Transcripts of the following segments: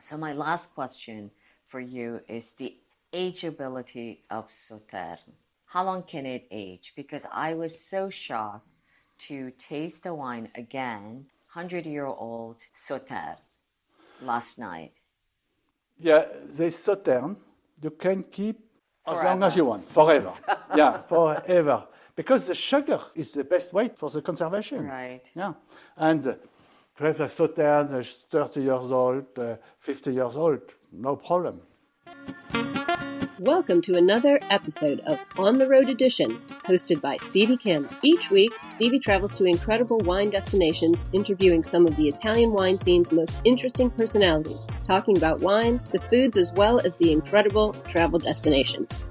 So my last question for you is the ageability of Sauternes. How long can it age? Because I was so shocked to taste the wine again, 100-year-old Sauternes, last night. Yeah, the Sauternes, you can keep as long as Forever. you want, forever. Yeah, forever. Because the sugar is the best way for the conservation. Right. Yeah, and to have a Sauternes 30 years old, 50 years old, no problem. Welcome to another episode of On the Road Edition, hosted by Stevie Kim. Each week, Stevie travels to incredible wine destinations, interviewing some of the Italian wine scene's most interesting personalities, talking about wines, the foods, as well as the incredible travel destinations.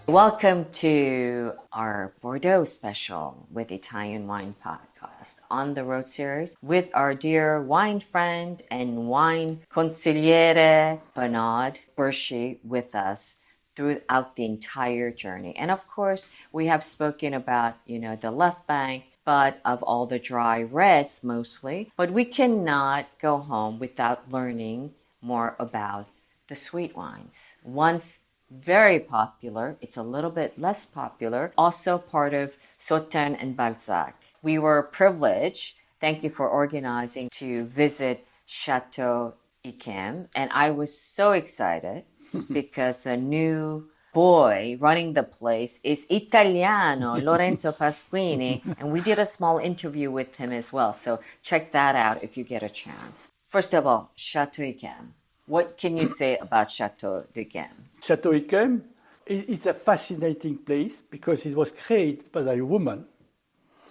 Welcome to our Bordeaux special with Italian Wine Podcast on the road series with our dear wine friend and wine consigliere Bernard Burtschy with us throughout the entire journey. And of course, we have spoken about, the left bank, but of all the dry reds mostly. But we cannot go home without learning more about the sweet wines. Once very popular. It's a little bit less popular. Also part of Sauternes and Balzac. We were privileged, thank you for organizing, to visit Château Kim. And I was so excited because the new boy running the place is Italiano, Lorenzo Pasquini. And we did a small interview with him as well. So check that out if you get a chance. First of all, Château Kim. What can you say about Château Kim? Château Kim is a fascinating place because it was created by a woman,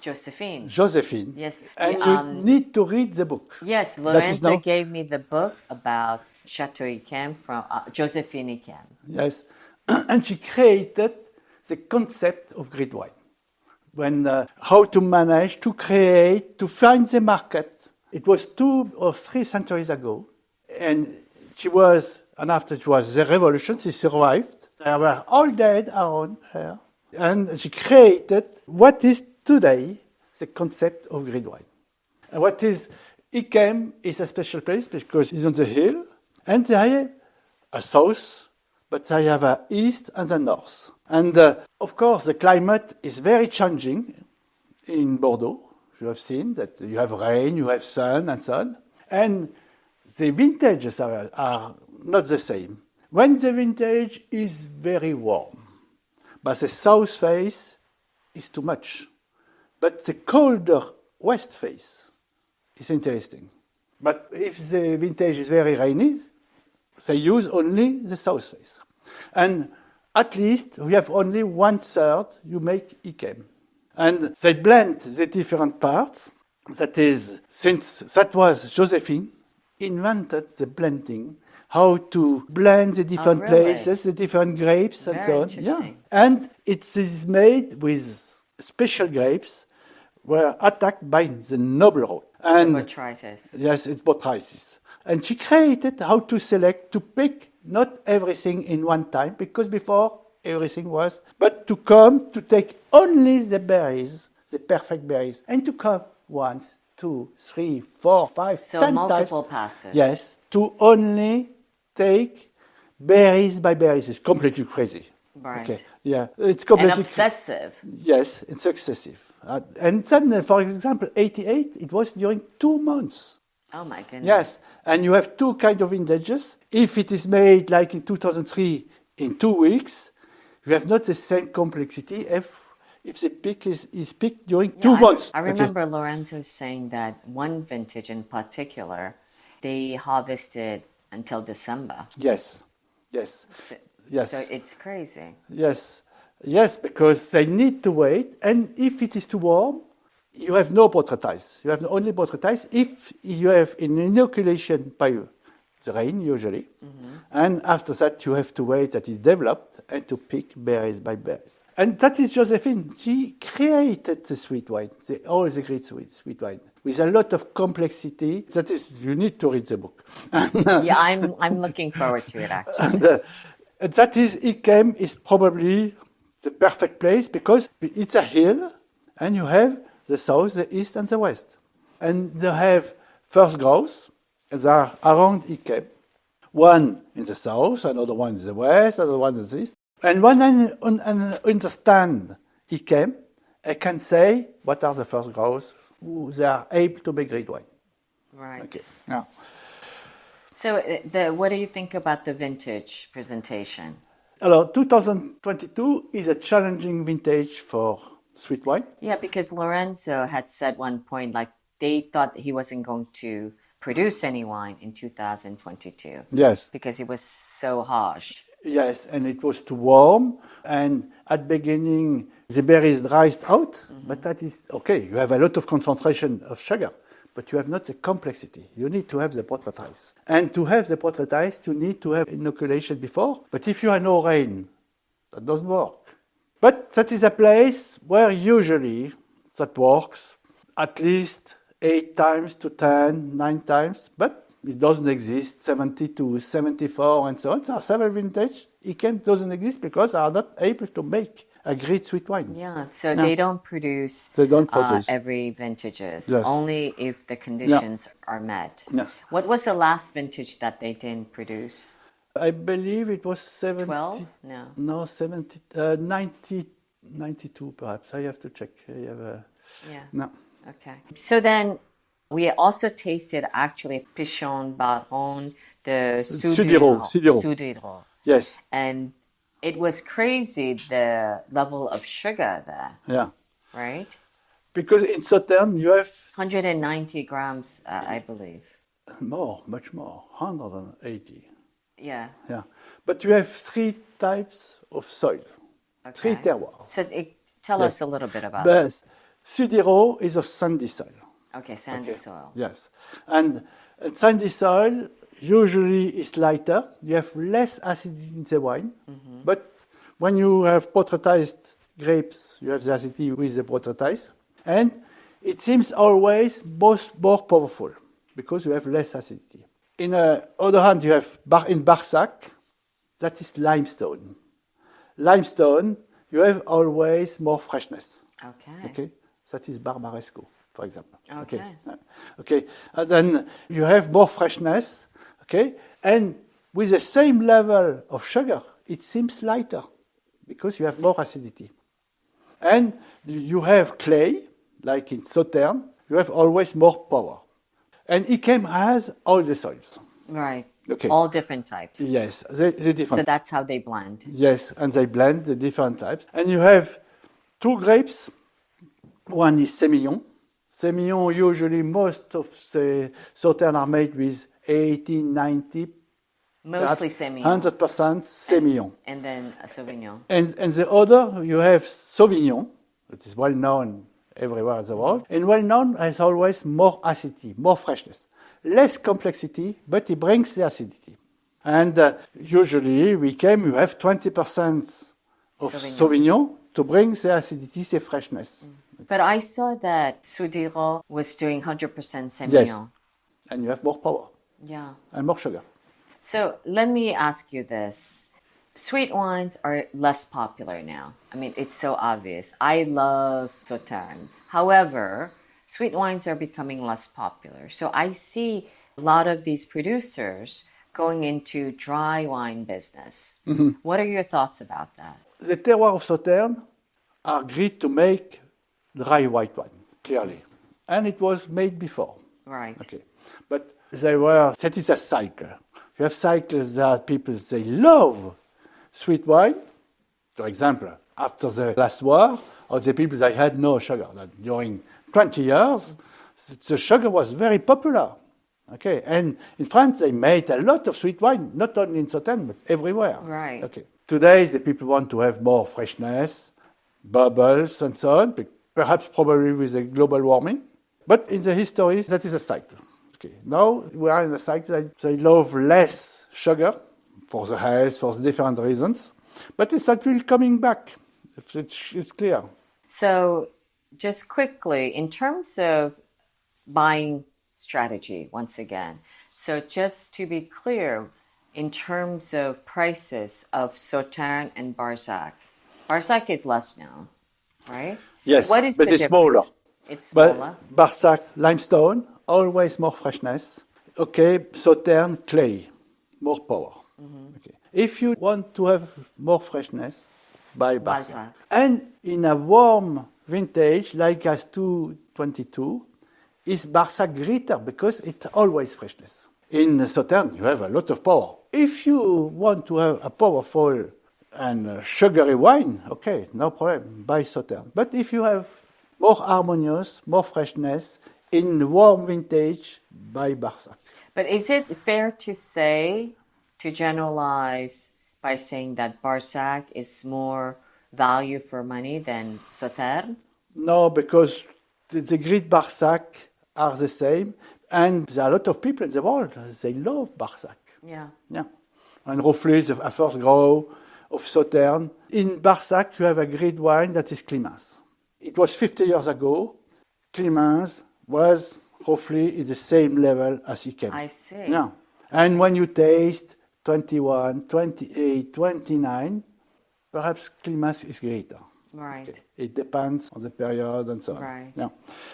Josephine. Yes. And you need to read the book. Yes, Lorenzo gave me the book about Château Kim from Josephine Kim. Yes. And she created the concept of great wine. How to manage, to create, to find the market. It was 2 or 3 centuries ago. And after it was the revolution, she survived. They were all dead around her. And she created what is today the concept of great wine. And what is Yquem is a special place because it's on the hill. And they have a south, but they have a east and a north. And of course, the climate is very changing in Bordeaux. You have seen that you have rain, you have sun and so on. And the vintages are not the same. When the vintage is very warm, but the south face is too much. But the colder west face is interesting. But if the vintage is very rainy, they use only the south face. And at least we have only 1/3 you make Yquem. And they blend the different parts. That is, since that was Josephine, invented the blending, how to blend the different places, the different grapes and so on. Yeah. And it is made with special grapes were attacked by the noble rot. And botrytis. Yes, it's botrytis. And she created how to select, to pick not everything in one time, because before everything was, but to come to take only the berries, the perfect berries, and to come once, 2, 3, 4, 5, so 10 multiple times. passes. Yes, to only take berries by berries. It's completely crazy. Right. Okay. Yeah, it's completely and obsessive. Yes, it's excessive. And then, for example, 88, it was during 2 months. Oh my goodness. Yes, and you have 2 kinds of vintages. If it is made like in 2003 in 2 weeks, you have not the same complexity if the pick is picked during 2 months. I remember Lorenzo saying that one vintage in particular, they harvested until December. Yes. So it's crazy. Yes, because they need to wait, and if it is too warm, you have no botrytis. You have only botrytis if you have an inoculation by the rain, usually. Mm-hmm. And after that, you have to wait that it developed and to pick berries by berries. And that is Josephine. She created the sweet wine, all the great sweet wine, with a lot of complexity. That is, you need to read the book. Yeah, I'm looking forward to it, actually. And that is, Yquem is probably the perfect place because it's a hill, and you have the south, the east, and the west. And they have first growth, They are around Yquem. One in the south, another one in the west, another one in the east. And when I understand Yquem, I can say what are the first growers who they are able to make red wine. Right. Okay. Now, So, what do you think about the vintage presentation? alors, 2022 is a challenging vintage for sweet wine. Yeah, because Lorenzo had said one point, like they thought he wasn't going to produce any wine in 2022. Yes. Because it was so harsh. Yes, and it was too warm. And at beginning, the berries dried out. But that is okay. You have a lot of concentration of sugar, but you have not the complexity. You need to have the prototypes. And to have the prototypes, you need to have inoculation before. But if you have no rain, that doesn't work. But that is a place where usually that works at least 8 times to 10, 9 times, but it doesn't exist 72, 74, and so on. There are several vintage. Yquem doesn't exist because they are not able to make a great sweet wine. Yeah, so they don't produce, every vintages, Yes. only if the conditions are met. Yes. What was the last vintage that they didn't produce? I believe it was 70. 12? No. No, 70, 90, 92 perhaps. I have to check. I have a, Yeah. no. Okay. So then we also tasted actually Pichon Baron de Sudireau. Sudireau. Yes. And it was crazy the level of sugar there, Yeah. right? Because in Sauternes you have 190 grams, I believe. more, much more, 180. Yeah. Yeah. But you have 3 types of soil, 3 Okay. terroirs. So tell us a little bit about it. But Sudireau is a sandy soil. Okay, sandy soil. Yes. And sandy soil usually is lighter. You have less acidity in the wine. But when you have potratized grapes, you have the acidity with the potratized. And it seems always more powerful because you have less acidity. In the other hand, you have in Barsac, that is limestone. Limestone, you have always more freshness. Okay. Okay, that is Barbaresco, for example. Okay. Okay, and then you have more freshness. Okay, and with the same level of sugar, it seems lighter because you have more acidity. And you have clay, like in Sauternes, you have always more power. And Yquem has all the soils. Right. Okay. All different types. Yes, the different. So that's how they blend. Yes, and they blend the different types. And you have 2 grapes. One is Sémillon. Sémillon, usually most of the Sauternes are made with 80, 90, Mostly Semillon. 100% Sémillon. And then a Sauvignon. And the other, you have Sauvignon, that is well known everywhere in the world. And well known has always more acidity, more freshness. Less complexity, but it brings the acidity. And usually, you have 20% of Sauvignon to bring the acidity, the freshness. But I saw that Sudireau was doing 100% Semillon. Yes. And you have more power Yeah. and more sugar. So let me ask you this. Sweet wines are less popular now. I mean, it's so obvious. I love Sauternes. However, sweet wines are becoming less popular. So I see a lot of these producers going into dry wine business. What are your thoughts about that? The terroir of Sauternes are great to make dry white wine, clearly. And it was made before. Right. Okay. But that is a cycle. You have cycles that people, they love sweet wine. For example, after the last war, or the people, they had no sugar. That during 20 years, the sugar was very popular. Okay. And in France, they made a lot of sweet wine, not only in Sauternes, but everywhere. Right. Okay. Today, the people want to have more freshness, bubbles, and so on, perhaps probably with the global warming. But in the history, that is a cycle. Okay. Now we are in a cycle that they love less sugar for the health, for different reasons. But it's that will coming back. It's clear. So just quickly, in terms of buying strategy, once again, so just to be clear, in terms of prices of Sauternes and Barsac, Barsac is less known, right? Yes, What is but the it's difference? smaller. It's smaller. But Barsac limestone, always more freshness. okay, Sauternes, clay, more power. Okay. If you want to have more freshness, buy Barsac. Balzac. And in a warm vintage, like as 222, is Barsac greater because it's always freshness. In Sauternes, you have a lot of power. If you want to have a powerful and sugary wine, okay, no problem, buy Sauternes. But if you have more harmonious, more freshness, in warm vintage, buy Barsac. But is it fair to say, to generalize by saying that Barsac is more value for money than Sauternes? No, because the great Barsac are the same, and there are a lot of people in the world, they love Barsac. Yeah. Yeah. And roughly the first grow of Sauternes. In Barsac, you have a great wine that is Clémence. It was 50 years ago. Clémence was roughly at the same level as Kim. I see. Yeah. And when you taste 21, 28, 29, perhaps Clémence is greater. Right. Okay. It depends on the period and so on. Right. Yeah.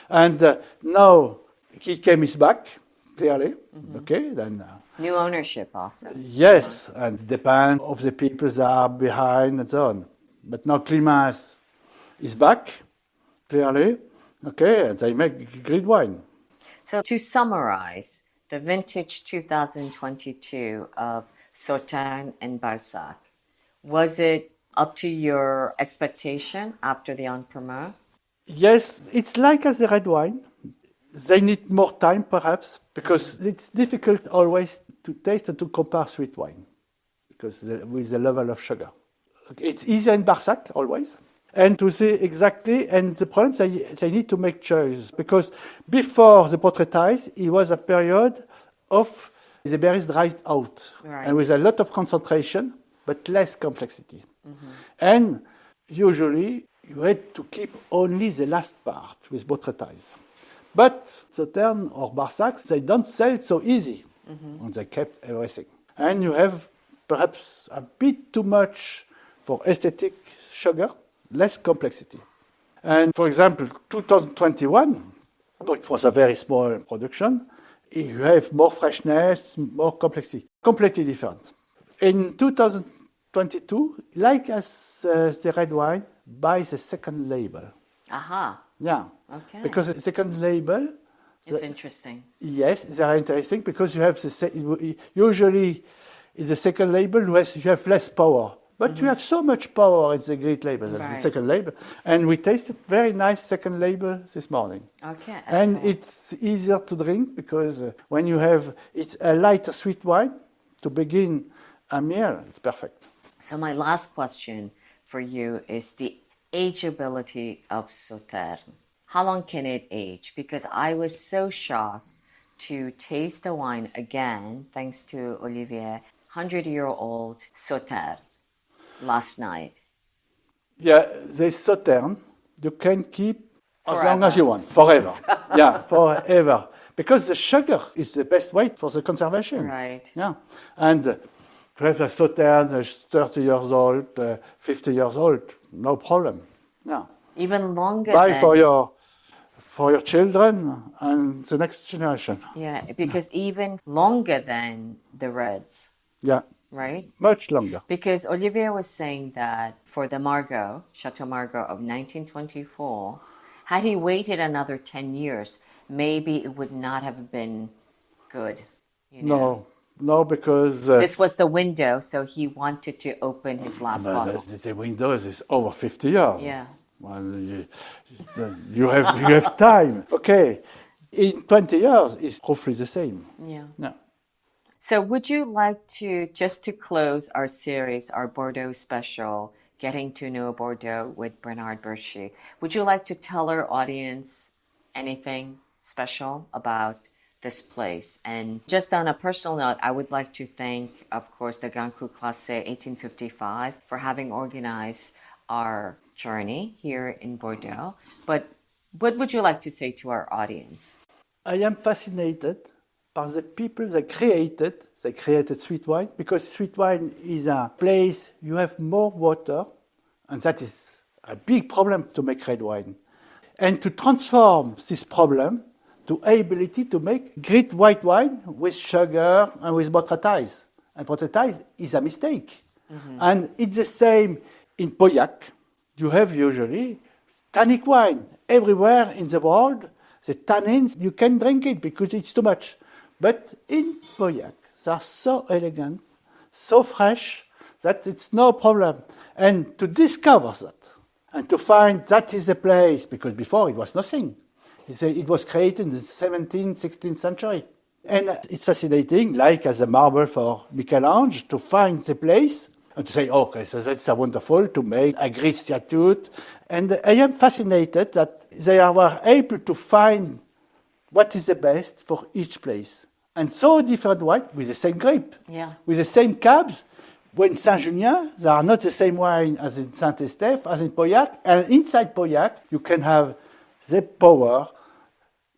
And now Kim is back, clearly. Okay, then. New ownership also. Yes, and it depends of the people that are behind and so on. But now Clémence is back, clearly. Okay, and they make great wine. So to summarize, the vintage 2022 of Sauternes and Balzac, was it up to your expectation after the en-primeur? Yes, it's like as the red wine. They need more time, perhaps, because it's difficult always to taste and to compare sweet wine, because with the level of sugar. It's easier in Barsac, always. And to see exactly, and the problem they need to make choices, because before the portraitise, it was a period of the berries dried out, Right. and with a lot of concentration, but less complexity. And usually, you had to keep only the last part with portraitise. But Sauternes or Barsac, they don't sell it so easy, and they kept everything. And you have perhaps a bit too much for aesthetic sugar, less complexity. And for example, 2021, though it was a very small production, you have more freshness, more complexity, completely different. In 2022, like as the red wine, buy the second label. Aha. Yeah. Okay. Because the second label, It's interesting. yes, they are interesting because you have usually in the second label you have less power, but you have so much power in the great label, the Right. second label, and we tasted very nice second label this morning. Okay. And Excellent. it's easier to drink because when you have it's a lighter sweet wine to begin a meal, it's perfect. So my last question for you is the ageability of Sauternes. How long can it age? Because I was so shocked to taste the wine again, thanks to Olivier, 100-year-old Sauternes last night. Yeah, the Sauternes you can keep as long Forever. as you want, forever. Yeah, forever. Because the sugar is the best way for the conservation. Right. Yeah, and to have a Sauternes 30 years old, 50 years old, no problem. Yeah, Even longer buy than... for your children and the next generation. Yeah, because even longer than the reds, Yeah, right? much longer. Because Olivier was saying that for the Margaux, Château Margaux of 1924, had he waited another 10 years, maybe it would not have been good. You know? No, because This was the window, so he wanted to open his last bottle. the windows is over 50 years. Yeah. Well, you have time. Okay, in 20 years, it's roughly the same. Yeah. Yeah. So would you like to, just to close our series, our Bordeaux special, Getting to Know Bordeaux with Bernard Burtschy, would you like to tell our audience anything special about this place? And just on a personal note, I would like to thank, of course, the Grand Cru Classé 1855 for having organized our journey here in Bordeaux. But what would you like to say to our audience? I am fascinated by the people that created sweet wine, because sweet wine is a place you have more water, and that is a big problem to make red wine. And to transform this problem, to ability to make great white wine with sugar and with botrytis. And botrytis is a mistake. And it's the same in Pauillac. You have usually tannic wine everywhere in the world. The tannins, you can drink it because it's too much. But in Pauillac, they are so elegant, so fresh, that it's no problem. And to discover that, and to find that is the place, because before it was nothing. It was created in the 17th, 16th century. And it's fascinating, like as a marble for Michel-Ange, to find the place and to say, okay, so that's wonderful to make a great statue. And I am fascinated that they were able to find what is the best for each place. And so different wine with the same grape, with the same cabs. When Saint-Junien, they are not the same wine as in Saint-Estèphe, as in Pauillac. And inside Pauillac, you can have the power,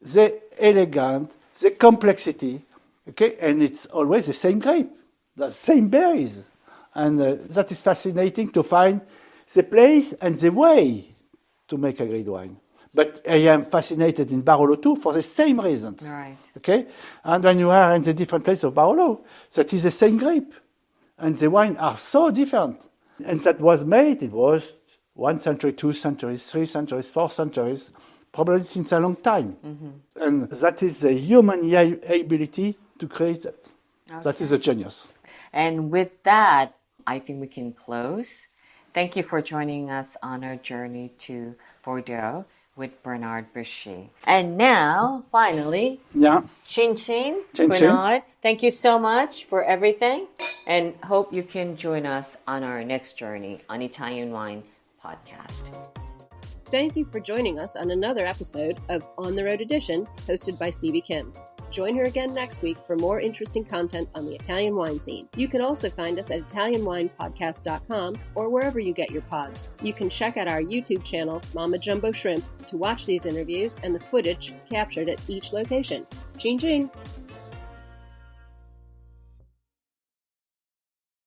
the elegance, the complexity, okay? And it's always the same grape, the same berries. And that is fascinating to find the place and the way to make a great wine. But I am fascinated in Barolo too for the same reasons. Right. Okay? And when you are in the different places of Barolo, that is the same grape. And the wine are so different. And that was made, it was 1 century, 2 centuries, 3 centuries, 4 centuries, probably since a long time. And that is the human ability to create that. Okay. That is a genius. And with that, I think we can close. Thank you for joining us on our journey to Bordeaux with Bernard Burtschy. And now, finally, Chin Chin, Bernard, thank you so much for everything, and hope you can join us on our next journey on Italian Wine Podcast. Thank you for joining us on another episode of On the Road Edition, hosted by Stevie Kim. Join her again next week for more interesting content on the Italian wine scene. You can also find us at ItalianWinePodcast.com or wherever you get your pods. You can check out our YouTube channel, Mama Jumbo Shrimp, to watch these interviews and the footage captured at each location. Chin Chin!